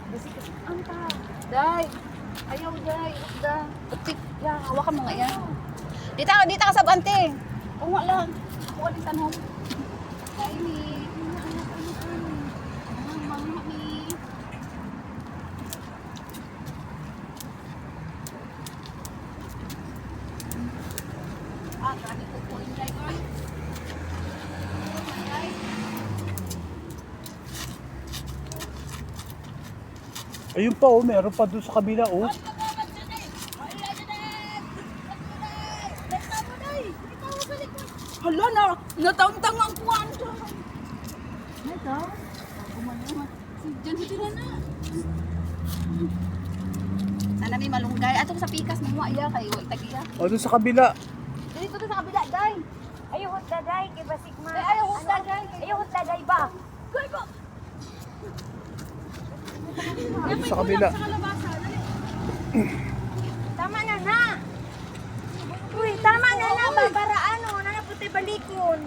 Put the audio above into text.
Ang pa. Day. Ayaw, day. Isda. Utik. Ya, hawakan mo nga yan. Dito ka sa bante. Oo nga lang. Ako ka din tanong. Day, ni. Mami. Grabe po po yung day, girl. Ayun pa oh, meron pa doon sa kabila oh. Hala na, natangtang ang kuwan dyan. Ito? Diyan sa tira na. Sana may malunggay. Ato sa pikas mo iya kayo. Tagiya. O doon sa kabila. Dito to sa kabila, day. Ayaw daday, kay basik ma. Ayaw daday. Ayaw daday ba? Goy ko. Doon sa kabila. Sa kalabasa, dali. Tama na na. Uy, tama na na, babaraan o, na naputi balikon.